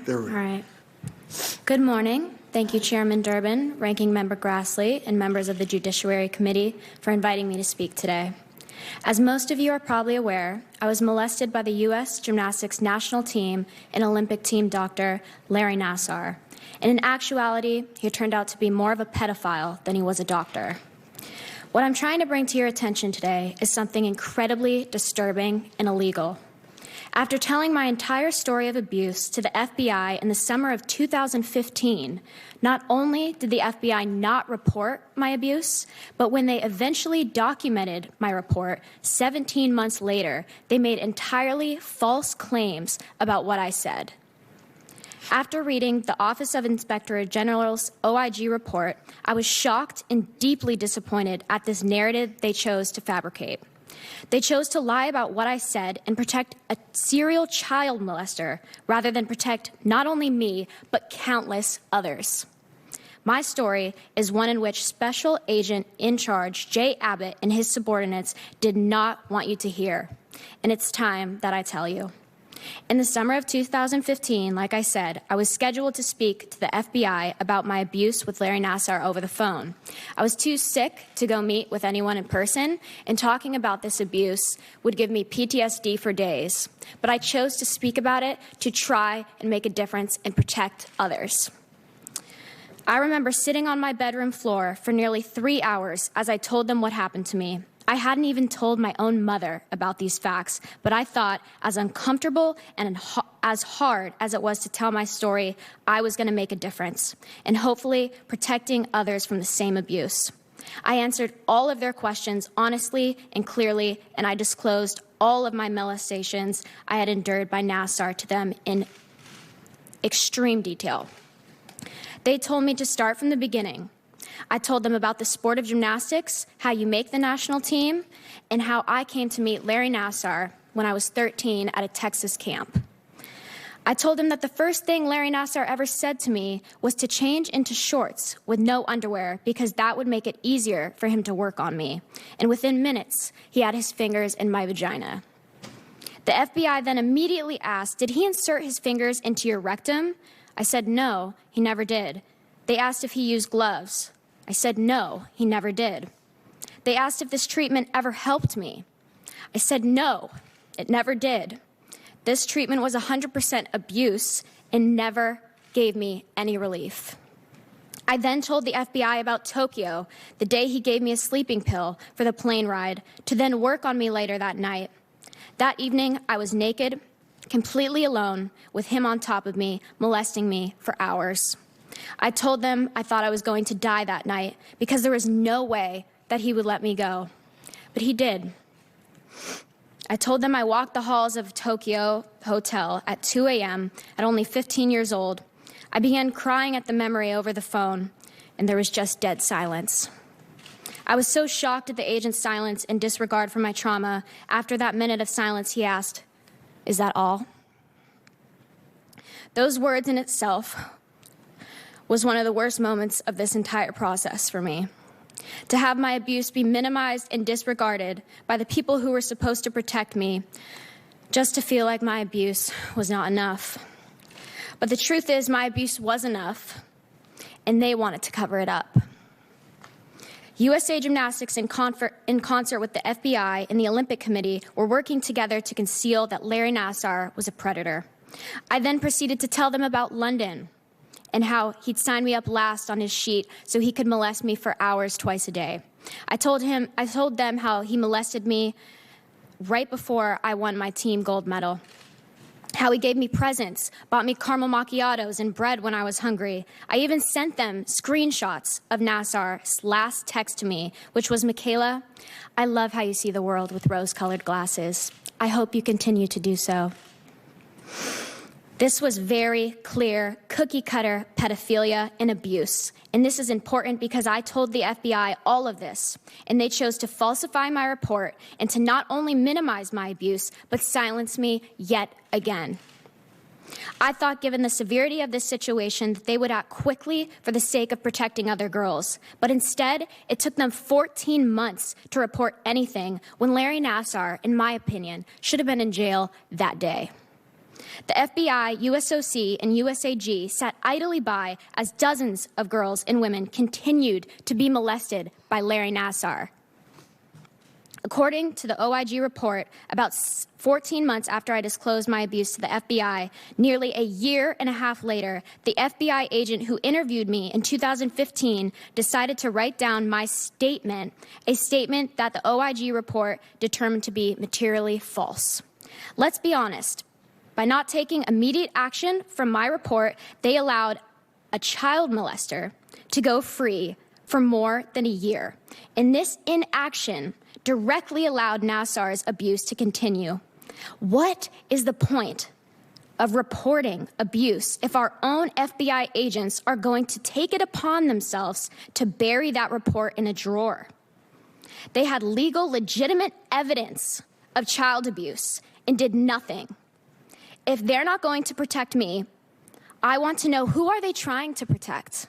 There we go. All right. Good morning. Thank you, Chairman Durbin, Ranking Member Grassley, and members of the Judiciary Committee for inviting me to speak today. As most of you are probably aware, I was molested by the U.S. Gymnastics national team and Olympic team doctor, Larry Nassar. And in actuality, he turned out to be more of a pedophile than he was a doctor. What I'm trying to bring to your attention today is something incredibly disturbing and illegal. After telling my entire story of abuse to the FBI in the summer of 2015, not only did the FBI not report my abuse, but when they eventually documented my report 17 months later, they made entirely false claims about what I said. After reading the Office of Inspector General's OIG report, I was shocked and deeply disappointed at this narrative they chose to fabricate. They chose to lie about what I said and protect a serial child molester rather than protect not only me, but countless others. My story is one in which Special Agent in Charge Jay Abbott and his subordinates did not want you to hear, and it's time that I tell you. In the summer of 2015, like I said, I was scheduled to speak to the FBI about my abuse with Larry Nassar over the phone. I was too sick to go meet with anyone in person, and talking about this abuse would give me PTSD for days. But I chose to speak about it to try and make a difference and protect others. I remember sitting on my bedroom floor for nearly 3 hours as I told them what happened to me. I hadn't even told my own mother about these facts, but I thought as uncomfortable and as hard as it was to tell my story, I was going to make a difference and hopefully protecting others from the same abuse. I answered all of their questions honestly and clearly, and I disclosed all of my molestations I had endured by Nassar to them in extreme detail. They told me to start from the beginning. I told them about the sport of gymnastics, how you make the national team, and how I came to meet Larry Nassar when I was 13 at a Texas camp. I told him that the first thing Larry Nassar ever said to me was to change into shorts with no underwear because that would make it easier for him to work on me. And within minutes, he had his fingers in my vagina. The FBI then immediately asked, "Did he insert his fingers into your rectum?" I said, "No, he never did." They asked if he used gloves. I said, "No, he never did." They asked if this treatment ever helped me. I said, "No, it never did." This treatment was 100% abuse and never gave me any relief. I then told the FBI about Tokyo, the day he gave me a sleeping pill for the plane ride, to then work on me later that night. That evening, I was naked, completely alone, with him on top of me, molesting me for hours. I told them I thought I was going to die that night because there was no way that he would let me go. But he did. I told them I walked the halls of Tokyo Hotel at 2 a.m. at only 15 years old. I began crying at the memory over the phone, and there was just dead silence. I was so shocked at the agent's silence and disregard for my trauma. After that minute of silence, he asked, "Is that all?" Those words in itself was one of the worst moments of this entire process for me. To have my abuse be minimized and disregarded by the people who were supposed to protect me, just to feel like my abuse was not enough. But the truth is, my abuse was enough, and they wanted to cover it up. USA Gymnastics, in concert with the FBI and the Olympic Committee, were working together to conceal that Larry Nassar was a predator. I then proceeded to tell them about London, and how he'd sign me up last on his sheet so he could molest me for hours twice a day. I told them how he molested me right before I won my team gold medal, how he gave me presents, bought me caramel macchiatos and bread when I was hungry. I even sent them screenshots of Nassar's last text to me, which was, "Michaela, I love how you see the world with rose-colored glasses. I hope you continue to do so." This was very clear cookie-cutter pedophilia and abuse. And this is important because I told the FBI all of this, and they chose to falsify my report and to not only minimize my abuse, but silence me yet again. I thought, given the severity of this situation, that they would act quickly for the sake of protecting other girls. But instead, it took them 14 months to report anything when Larry Nassar, in my opinion, should have been in jail that day. The FBI, USOC, and USAG sat idly by as dozens of girls and women continued to be molested by Larry Nassar. According to the OIG report, about 14 months after I disclosed my abuse to the FBI, nearly a year and a half later, the FBI agent who interviewed me in 2015 decided to write down my statement, a statement that the OIG report determined to be materially false. Let's be honest. By not taking immediate action from my report, they allowed a child molester to go free for more than a year. And this inaction directly allowed Nassar's abuse to continue. What is the point of reporting abuse if our own FBI agents are going to take it upon themselves to bury that report in a drawer? They had legal, legitimate evidence of child abuse and did nothing. If they're not going to protect me, I want to know, who are they trying to protect?